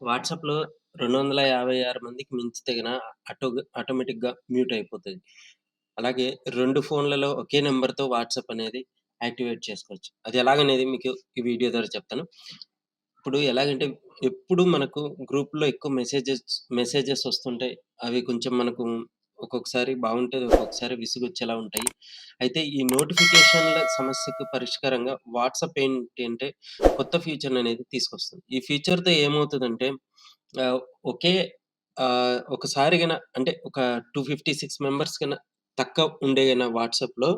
వాట్సాప్‌లో 256 మందికి మించితే ఆటోమేటిక్‌గా మ్యూట్ అయిపోతది. అలాగే 2 ఫోన్‌లలో ఒకే నంబర్‌తో వాట్సాప్ అనేది యాక్టివేట్ చేసుకోవచ్చు. అది ఎలాగనేది మీకు ఈ వీడియో ద్వారా చెప్తాను. ఇప్పుడు ఎలాగంటే ఎప్పుడు మనకు గ్రూప్‌లో ఎక్కువ మెసేజెస్ వస్తుంటాయి. అవి కొంచెం మనకు ఒక్కొక్కసారి బావుంటది. ఒక్కొక్కసారి విసుగొచ్చేలా ఉంటాయి. అయితే ఈ నోటిఫికేషన్‌ల సమస్యకు పరిష్కారంగా వాట్సాప్ ఏంటి అంటే కొత్త ఫీచర్‌ననేది తీసుకొస్తుంది. ఈ ఫీచర్‌తో ఏమవుతదంటే ఆహ్, ఒకే ఒకసారి అంటే ఒక 256 మెంబర్స్ తక్కువ ఉండే వాట్సాప్‌లో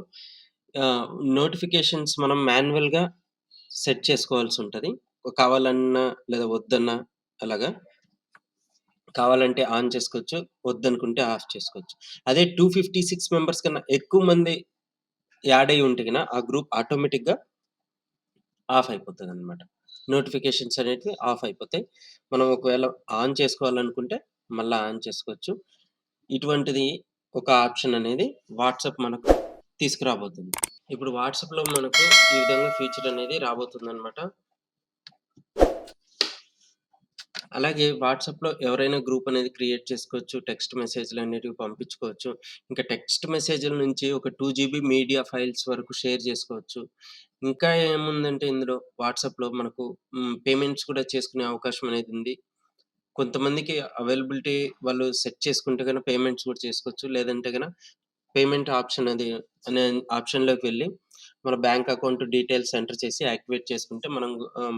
ఆహ్, నోటిఫికేషన్స్ మనం మాన్యువల్‌గా సెట్ చేసుకోవాల్సుంటది. కావాలన్నా లేదా వద్దన్నా అలాగా. కావాలంటే ఆన్ చేసుకోవచ్చు. వద్దనుకుంటే ఆఫ్ చేసుకోవచ్చు. అదే 256 మెంబర్స్ కన్నా ఎక్కువ మంది యాడ్ అయ్యి ఉంటే ఆ గ్రూప్ ఆటోమేటిక్‌గా ఆఫ్ అయిపోతదనమాట. నోటిఫికేషన్స్ అనేటివి ఆఫ్ అయిపోతాయి. మనం ఒకవేళ ఆన్ చేసుకోవాలనుకుంటే మళ్ళా ఆన్ చేసుకోవచ్చు. ఇటువంటిది ఒక ఆప్షన్ అనేది వాట్సాప్ మనకు తీసుకురాబోతుంది. ఇప్పుడు వాట్సాప్‌లో మనకు ఈ విధంగా ఫీచర్ అనేది రాబోతుందనమాట. అలాగే వాట్సాప్‌లో ఎవరైనా గ్రూప్ అనేది క్రియేట్ చేసుకోవచ్చు. టెక్స్ట్ మెసేజ్‌లనేటివి పంపించుకోవచ్చు. ఇంకా టెక్స్ట్ మెసేజ్‌ల నుంచి ఒక 2 జీబీ మీడియా ఫైల్స్ వరకు షేర్ చేసుకోవచ్చు. ఇంకా ఏముందంటే ఇందులో వాట్సాప్‌లో మనకు పేమెంట్స్ కూడా చేసుకునే అవకాశం అనేది ఉంది. కొంతమందికి అవైలబిలిటీ వాళ్ళు సెట్ చేసుకుంటే పేమెంట్స్ కూడా చేసుకోవచ్చు. లేదంటే పేమెంట్ ఆప్షన్ అనే ఆప్షన్‌లోకి వెళ్లి మన బ్యాంక్ అకౌంట్ డీటెయిల్స్ ఎంటర్ చేసి యాక్టివేట్ చేసుకుంటే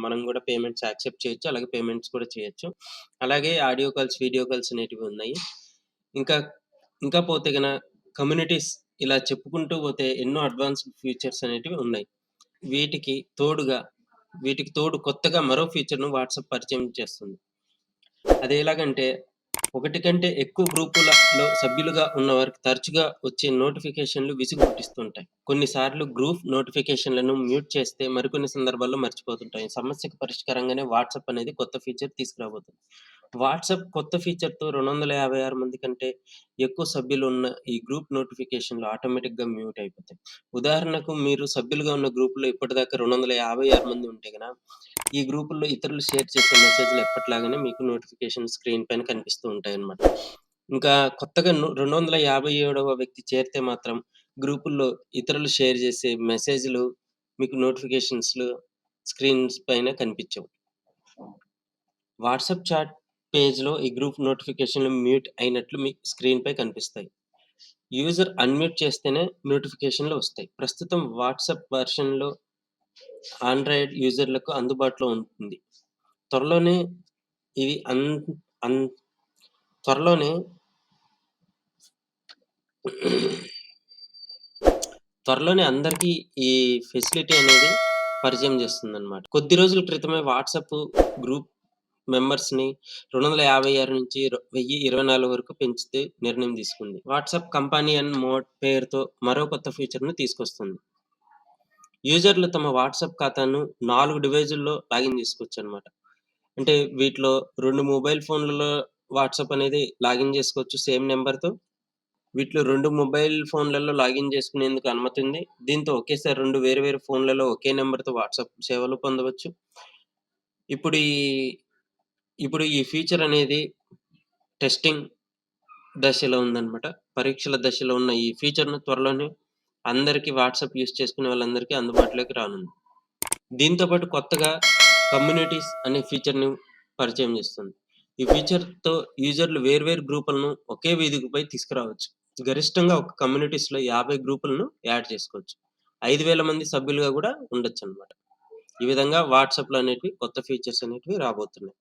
మనం గూడా పేమెంట్స్ యాక్సెప్ట్ చేయొచ్చు. అలాగే పేమెంట్స్ కూడా చేయొచ్చు. అలాగే ఆడియో కాల్స్, వీడియో కాల్స్ అనేటివి ఉన్నాయి. ఇంకా ఇంకా పోతే కమ్యూనిటీస్ ఇలా చెప్పుకుంటూ పోతే ఎన్నో అడ్వాన్స్‌డ్ ఫీచర్స్ అనేటివి ఉన్నాయి. వీటికి తోడుగా వీటికి తోడు కొత్తగా మరో ఫీచర్‌ను వాట్సాప్ పరిచయం చేస్తుంది. అదెలాగంటే, ఒకటి కంటే ఎక్కువ గ్రూపులలో సభ్యులుగా ఉన్నవారికి తరచుగా వచ్చే నోటిఫికేషన్‌లు విసుగు పుట్టిస్తుంటాయి. కొన్నిసార్లు గ్రూప్ నోటిఫికేషన్‌లను మ్యూట్ చేస్తే మరికొన్ని సందర్భాల్లో మర్చిపోతుంటాయి. ఈ సమస్యకు పరిష్కారంగానే వాట్సాప్ అనేది కొత్త ఫీచర్ తీసుకురాబోతుంది. వాట్సాప్ కొత్త ఫీచర్‌తో 256 మంది కంటే ఎక్కువ సభ్యులున్న ఈ గ్రూప్ నోటిఫికేషన్‌లు ఆటోమేటిక్‌గా మ్యూట్ అయిపోతాయి. ఉదాహరణకు మీరు సభ్యులుగా ఉన్న గ్రూప్‌లో ఇప్పటిదాకా 256 మంది ఉంటే ఈ గ్రూపుల్లో ఇతరులు షేర్ చేసే మెసేజ్‌లు ఎప్పటిలాగానే మీకు నోటిఫికేషన్ స్క్రీన్ పైన కనిపిస్తూ ఉంటాయన్నమాట. ఇంకా కొత్తగా 257వ వ్యక్తి చేరితే మాత్రం గ్రూపుల్లో ఇతరులు షేర్ చేసే మెసేజ్‌లు మీకు నోటిఫికేషన్స్‌లో స్క్రీన్స్ పైన కనిపించవు. వాట్సాప్ చాట్ పేజ్‌లో ఈ గ్రూప్ నోటిఫికేషన్‌లు మ్యూట్ అయినట్లు మీ స్క్రీన్‌పై కనిపిస్తాయి. యూజర్ అన్‌మ్యూట్ చేస్తేనే నోటిఫికేషన్‌లు వస్తాయి. ప్రస్తుతం వాట్సాప్ వెర్షన్‌లో ఆండ్రాయిడ్ యూజర్‌లకు అందుబాటులో ఉంటుంది. త్వరలోనే ఇవి అన్ అన్ త్వరలోనే త్వరలోనే అందరికీ ఈ ఫెసిలిటీ అనేది పరిచయం చేస్తుందనమాట. కొద్ది రోజుల క్రితమే వాట్సాప్ గ్రూప్ మెంబర్స్‌ని 256 నుంచి 1024 వరకు పెంచుతూ నిర్ణయం తీసుకుంది. వాట్సాప్ కంపానియన్ మోడ్ పేరుతో మరో కొత్త ఫీచర్‌ను తీసుకొస్తుంది. యూజర్‌లు తమ వాట్సాప్ ఖాతాను 4 డివైజుల్లో లాగిన్ చేసుకోవచ్చనమాట. అంటే వీటిలో 2 మొబైల్ ఫోన్‌లలో వాట్సాప్ అనేది లాగిన్ చేసుకోవచ్చు సేమ్ నంబర్‌తో. వీటిలో 2 మొబైల్ ఫోన్‌లలో లాగిన్ చేసుకునేందుకు అనుమతి ఉంది. దీంతో ఒకేసారి 2 వేరు వేరు ఫోన్‌లలో ఒకే నంబర్‌తో వాట్సాప్ సేవలు పొందవచ్చు. ఇప్పుడు ఈ ఇప్పుడు ఈ ఫీచర్ అనేది టెస్టింగ్ దశలో ఉందన్నమాట. పరీక్షల దశలో ఉన్న ఈ ఫీచర్‌ను త్వరలోనే అందరికి వాట్సాప్ యూజ్ చేసుకునే వాళ్ళందరికీ అందుబాటులోకి రానుంది. దీంతో పాటు కొత్తగా కమ్యూనిటీస్ అనే ఫీచర్‌ని పరిచయం చేస్తుంది. ఈ ఫీచర్‌తో యూజర్‌లు వేర్వేరు గ్రూపులను ఒకే వేదికపై తీసుకురావచ్చు. గరిష్టంగా ఒక కమ్యూనిటీస్‌లో 50 గ్రూపులను యాడ్ చేసుకోవచ్చు. 5,000 మంది సభ్యులుగా గూడా ఉండొచ్చనమాట. ఈ విధంగా వాట్సాప్‌లో అనేటివి కొత్త ఫీచర్స్ అనేటివి రాబోతున్నాయి.